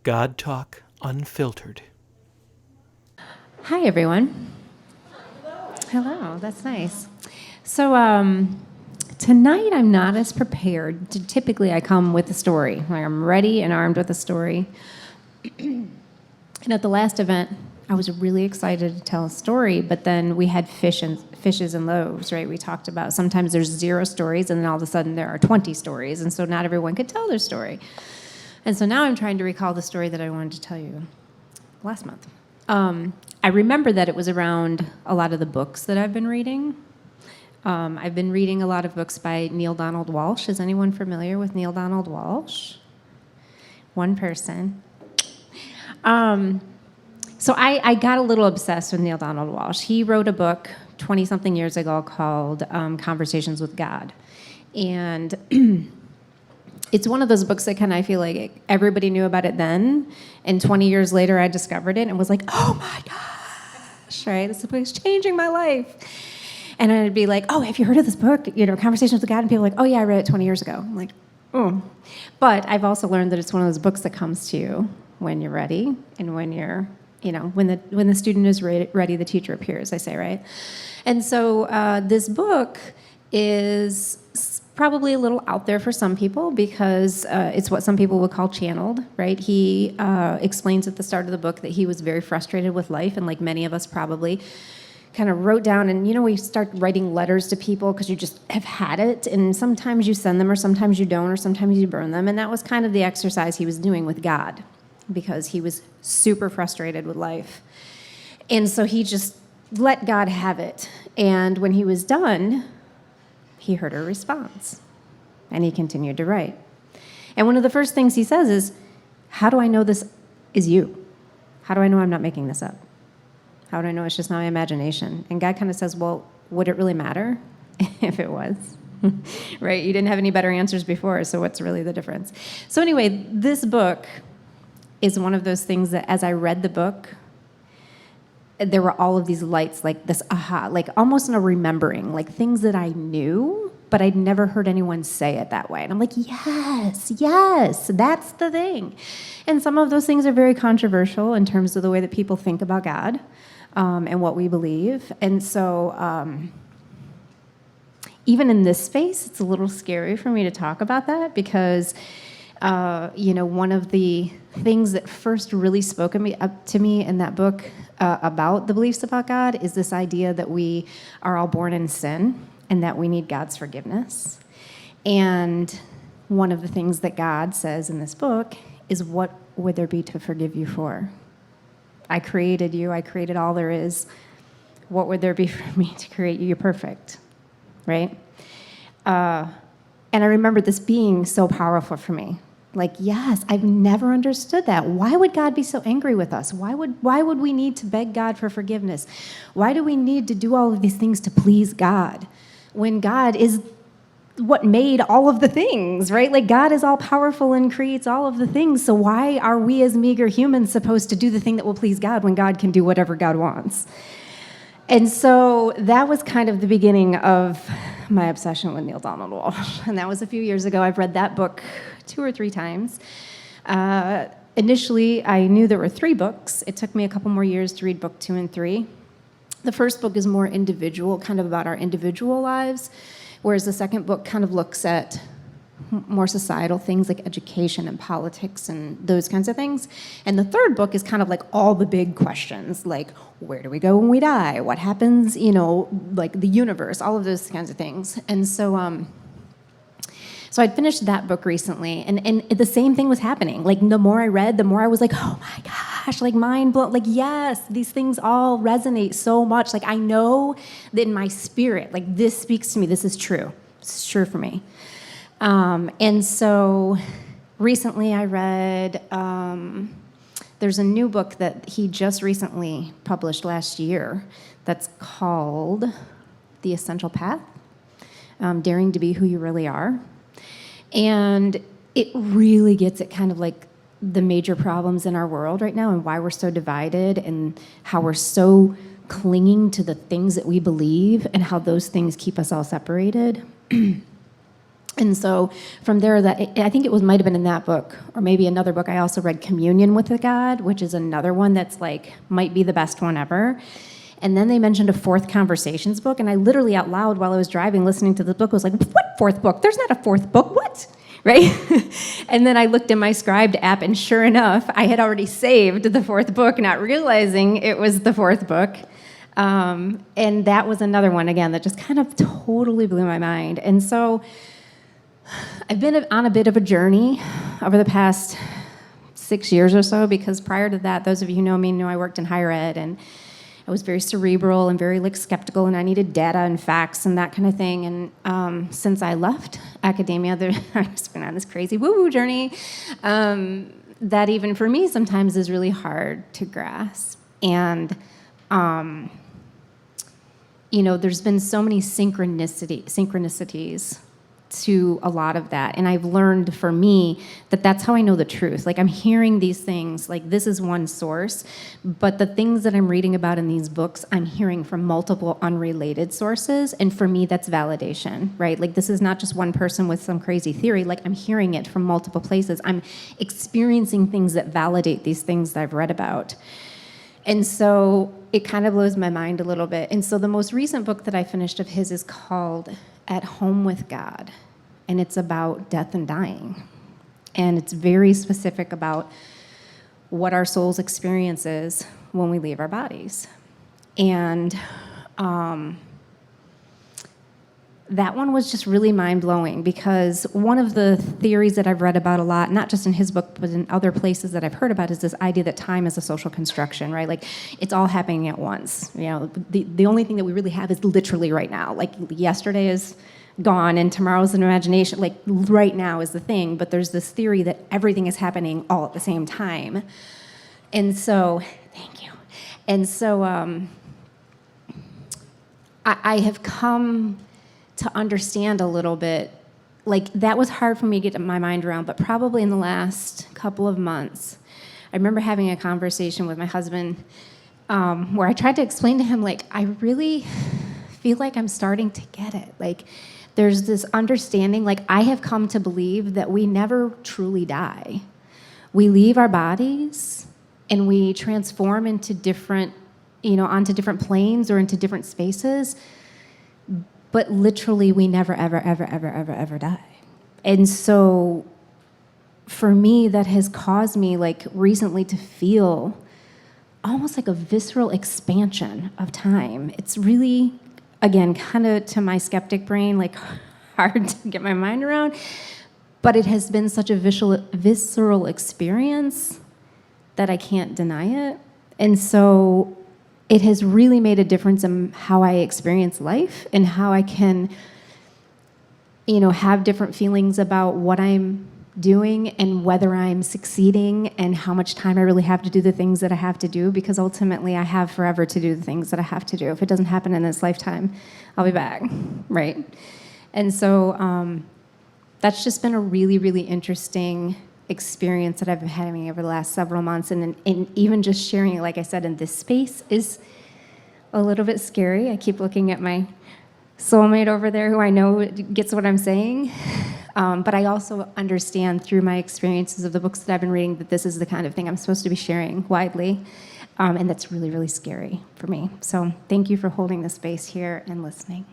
God Talk Unfiltered. Hi, everyone. Hello, that's nice. So, tonight I'm not as prepared. Typically, I come with a story. Like I'm ready and armed with a story. And at the last event, I was really excited to tell a story, but then we had fishes and loaves, right? We talked about sometimes there's 0 stories, and then all of a sudden there are 20 stories, and so not everyone could tell their story. And so now I'm trying to recall the story that I wanted to tell you last month. I remember that it was around a lot of the books that I've been reading. I've been reading a lot of books by Neale Donald Walsch. Is anyone familiar with Neale Donald Walsch? One person. So I got a little obsessed with Neale Donald Walsch. He wrote a book 20-something years ago called Conversations with God. And it's one of those books that kind of I feel like everybody knew about it then, and 20 years later I discovered it and was like, oh my gosh, right? This book is changing my life. And I'd be like, oh, have you heard of this book? Conversations with God? And people are like, oh yeah, I read it 20 years ago. I'm like, oh. But I've also learned that it's one of those books that comes to you when you're ready and when you're, when the student is ready, the teacher appears, I say, right? And so this book is probably a little out there for some people because it's what some people would call channeled, right? He explains at the start of the book that he was very frustrated with life, and like many of us probably, kind of wrote down, and we start writing letters to people because you just have had it, and sometimes you send them, or sometimes you don't, or sometimes you burn them, and that was kind of the exercise he was doing with God because he was super frustrated with life. And so he just let God have it, and when he was done, he heard a response, and he continued to write. And one of the first things he says is, how do I know this is you? How do I know I'm not making this up? How do I know it's just not my imagination? And God kind of says, well, would it really matter if it was? Right? You didn't have any better answers before, so what's really the difference? So anyway, this book is one of those things that as I read the book, there were all of these lights, like this aha, like almost in a remembering, like things that I knew, but I'd never heard anyone say it that way. And I'm like, yes, that's the thing. And some of those things are very controversial in terms of the way that people think about God and what we believe. And so even in this space, it's a little scary for me to talk about that because one of the things that first really spoke up to me in that book about the beliefs about God is this idea that we are all born in sin and that we need God's forgiveness. And one of the things that God says in this book is, what would there be to forgive you for? I created you. I created all there is. What would there be for me to create you? You're perfect, right? And I remember this being so powerful for me. Like, yes, I've never understood that. Why would God be so angry with us? Why would we need to beg God for forgiveness? Why do we need to do all of these things to please God when God is what made all of the things, right? Like, God is all powerful and creates all of the things. So why are we as meager humans supposed to do the thing that will please God when God can do whatever God wants? And so that was kind of the beginning of my obsession with Neale Donald Walsch. And that was a few years ago. I've read that book 2 or 3 times. Initially, I knew there were 3 books. It took me a couple more years to read book 2 and 3. The first book is more individual, kind of about our individual lives, whereas the second book kind of looks at more societal things like education and politics and those kinds of things. And the third book is kind of like all the big questions, like where do we go when we die? What happens, like the universe, all of those kinds of things. And so so I'd finished that book recently, and the same thing was happening. Like the more I read, the more I was like, oh my gosh, like mind blown. Like, yes, these things all resonate so much. Like I know that in my spirit, like this speaks to me. This is true. It's true for me. And so recently I read, there's a new book that he just recently published last year that's called The Essential Path, Daring to Be Who You Really Are. And it really gets at kind of like the major problems in our world right now and why we're so divided and how we're so clinging to the things that we believe and how those things keep us all separated. And so from there, that I think it might have been in that book, or maybe another book. I also read Communion with a God, which is another one that's like might be the best one ever. And then they mentioned a fourth conversations book, and I literally out loud while I was driving, listening to the book, was like, "What fourth book? There's not a fourth book. What?" Right? And then I looked in my Scribed app, and sure enough, I had already saved the fourth book, not realizing it was the fourth book. And that was another one again that just kind of totally blew my mind. And so I've been on a bit of a journey over the past 6 years or so, because prior to that, those of you who know me know I worked in higher ed, and I was very cerebral and very like skeptical, and I needed data and facts and that kind of thing. And since I left academia, I've just been on this crazy woo-woo journey that even for me sometimes is really hard to grasp. And there's been so many synchronicities to a lot of that. And I've learned for me that that's how I know the truth. Like I'm hearing these things, like this is one source, but the things that I'm reading about in these books, I'm hearing from multiple unrelated sources. And for me, that's validation, right? Like this is not just one person with some crazy theory. Like I'm hearing it from multiple places. I'm experiencing things that validate these things that I've read about. And so it kind of blows my mind a little bit. And so the most recent book that I finished of his is called At Home with God, and it's about death and dying. And it's very specific about what our soul's experience is when we leave our bodies. And that one was just really mind-blowing, because one of the theories that I've read about a lot, not just in his book, but in other places that I've heard about, is this idea that time is a social construction, right? Like, it's all happening at once. The only thing that we really have is literally right now. Like, yesterday is gone, and tomorrow's an imagination. Like, right now is the thing, but there's this theory that everything is happening all at the same time. And so, thank you. And so, I have come to understand a little bit, like that was hard for me to get my mind around, but probably in the last couple of months, I remember having a conversation with my husband where I tried to explain to him, like, I really feel like I'm starting to get it. Like, there's this understanding, like I have come to believe that we never truly die. We leave our bodies and we transform into different, onto different planes or into different spaces, but literally we never, ever, ever, ever, ever, ever die. And so for me, that has caused me, like, recently to feel almost like a visceral expansion of time. It's really, again, kind of to my skeptic brain, like hard to get my mind around, but it has been such a visceral experience that I can't deny it. And so it has really made a difference in how I experience life and how I can, have different feelings about what I'm doing and whether I'm succeeding and how much time I really have to do the things that I have to do, because ultimately I have forever to do the things that I have to do. If it doesn't happen in this lifetime, I'll be back, right? And so that's just been a really, really interesting experience that I've been having over the last several months, and even just sharing it, like I said, in this space is a little bit scary. I keep looking at my soulmate over there who I know gets what I'm saying, but I also understand through my experiences of the books that I've been reading that this is the kind of thing I'm supposed to be sharing widely, and that's really, really scary for me. So thank you for holding the space here and listening.